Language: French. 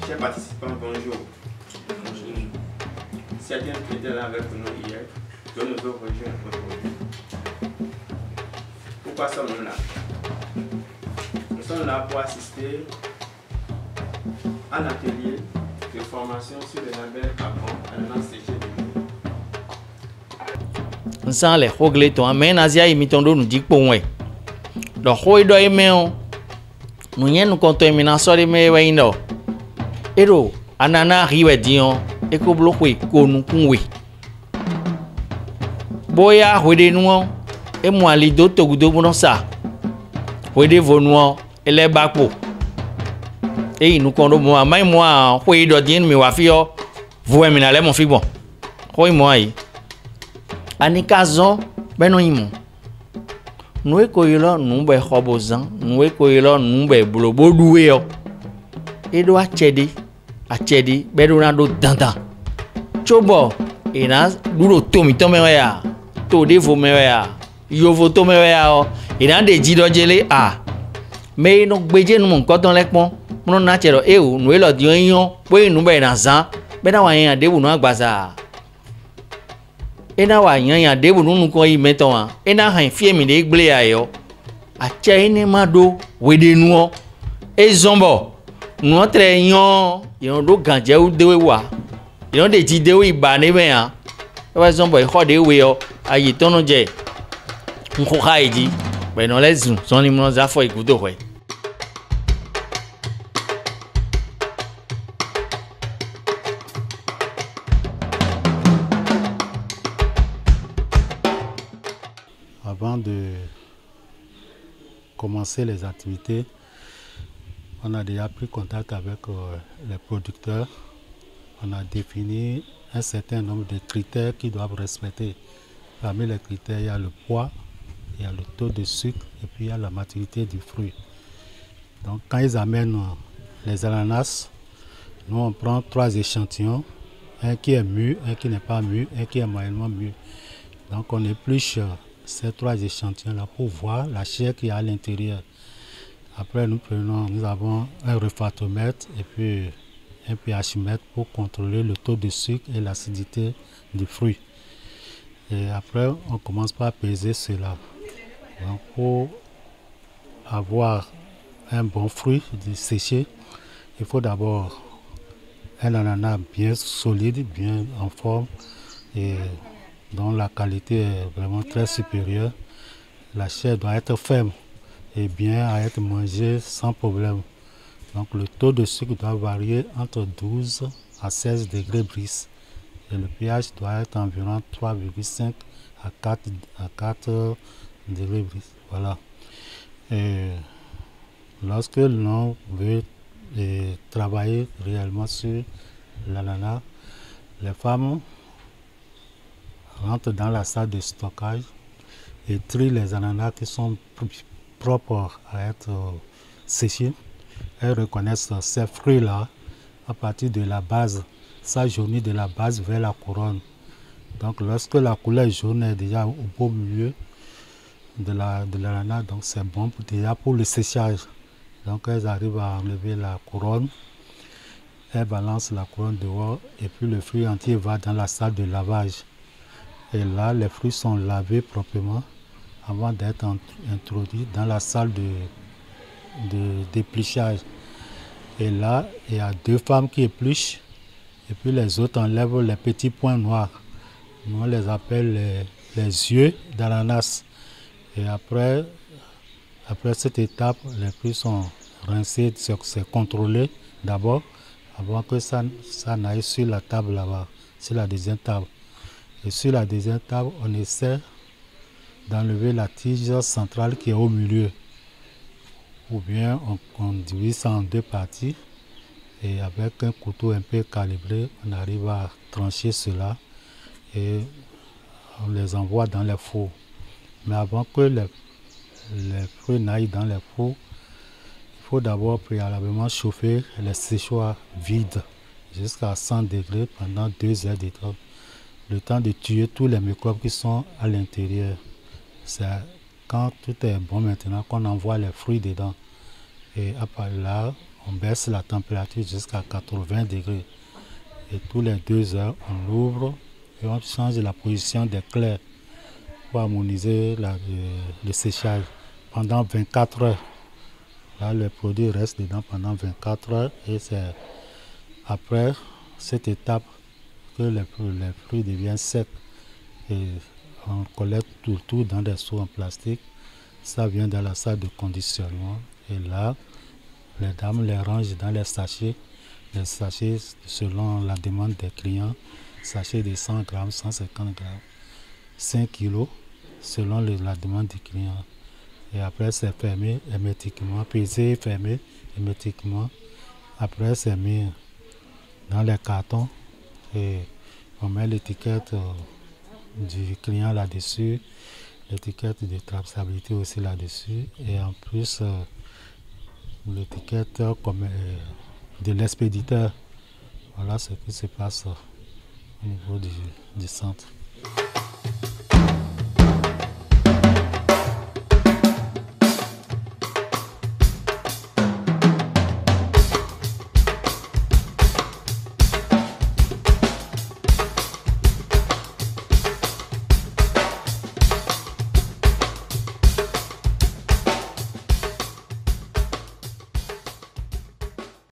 Chers participants, bonjour. Certains qui étaient là avec nous hier, que nous avons rejoint aujourd'hui. Pourquoi sommes-nous là? Nous sommes là pour assister à l'atelier de formation sur le label carbone à l'ANCG. Nous sommes les Hogley, toi, mais Nazia imitondo nous dit pour moi. Le Hoi do email, nous y nous comptons maintenant sur les mails indo. Ero, anana riwe dion, eko bloqué, konu kunwe. Boya, wede nous, et moi lido togudo bon ça. Wede vonou, et les bakpo. Et nous comptons moi, mais moi, wede do dien, mais wafio, vous aimez la mon fibon. Hoi moi. Anikazon, ben non imon. Nous écoyons, nous be robozan, nous écoyons, nous be blobo doué. Et doit achedi, bedona do danda. Chobo, et na, dulo tomi tomeya, tode vomeya, yovo tomeya, et na de jido jele a. Mais nous beje nous mon coton lekpon, nous nachero eu, nous elo dionyon, we nous be na zan, bena wayen de bu no agbaza. Ena wa yanya debu nunu ko yi meton a ena han fie mi de gble ayo a che ni mado wede nuo e zombo nuo tre yon do ganje u dewe wa yon de ji dewe ba ne me a e wa zombo e ho de we o ayi tono je nko ka eji be no lezu son ni mo za fo igudo we. Avant de commencer les activités, on a déjà pris contact avec les producteurs. On a défini un certain nombre de critères qu'ils doivent respecter. Parmi les critères, il y a le poids, il y a le taux de sucre et puis il y a la maturité du fruit. Donc quand ils amènent les ananas, nous on prend 3 échantillons, un qui est mûr, un qui n'est pas mûr, un qui est moyennement mûr. Donc on épluche ces 3 échantillons-là pour voir la chair qui est à l'intérieur. Après, nous avons un refractomètre et puis un pH-mètre pour contrôler le taux de sucre et l'acidité du fruit. Et après, on commence par peser cela. Donc, pour avoir un bon fruit séché, il faut d'abord un ananas bien solide, bien en forme et dont la qualité est vraiment très supérieure. La chair doit être ferme et bien à être mangée sans problème. Donc le taux de sucre doit varier entre 12 à 16 degrés Brix. Et le pH doit être environ 3,5 à 4 degrés Brix. Voilà. Et lorsque l'on veut travailler réellement sur l'ananas, les femmes rentrent dans la salle de stockage et trient les ananas qui sont propres à être séchés. Elles reconnaissent ces fruits-là à partir de la base. Ça jaunit de la base vers la couronne. Donc lorsque la couleur jaune est déjà au beau milieu de l'ananas, donc c'est bon déjà pour le séchage. Donc elles arrivent à enlever la couronne, elles balancent la couronne dehors et puis le fruit entier va dans la salle de lavage. Et là, les fruits sont lavés proprement avant d'être introduits dans la salle de dépluchage. Et là, il y a 2 femmes qui épluchent et puis les autres enlèvent les petits points noirs. Nous, on les appelle les yeux d'ananas. Et après cette étape, les fruits sont rincés, c'est contrôlé d'abord avant que ça n'aille sur la table là-bas, sur la deuxième table. Et sur la deuxième table, on essaie d'enlever la tige centrale qui est au milieu. Ou bien on divise ça en 2 parties et avec un couteau un peu calibré, on arrive à trancher cela et on les envoie dans les fours. Mais avant que les fruits n'aillent dans les fours, il faut d'abord préalablement chauffer les séchoirs vides jusqu'à 100 degrés pendant 2 heures de temps. Le temps de tuer tous les microbes qui sont à l'intérieur. C'est quand tout est bon maintenant qu'on envoie les fruits dedans. Et après là, on baisse la température jusqu'à 80 degrés. Et tous les 2 heures, on l'ouvre et on change la position des clairs pour harmoniser le séchage pendant 24 heures. Là, le produit reste dedans pendant 24 heures et c'est après cette étape que les fruits deviennent secs. Et on collecte tout dans des seaux en plastique. Ça vient dans la salle de conditionnement. Et là, les dames les rangent dans les sachets selon la demande des clients. Sachets de 100 grammes, 150 grammes, 5 kilos selon la demande du client. Et après, c'est fermé hermétiquement, pesé et fermé hermétiquement. Après, c'est mis dans les cartons et on met l'étiquette du client là-dessus, l'étiquette de traçabilité aussi là-dessus, et en plus l'étiquette de l'expéditeur. Voilà ce qui se passe au niveau du centre.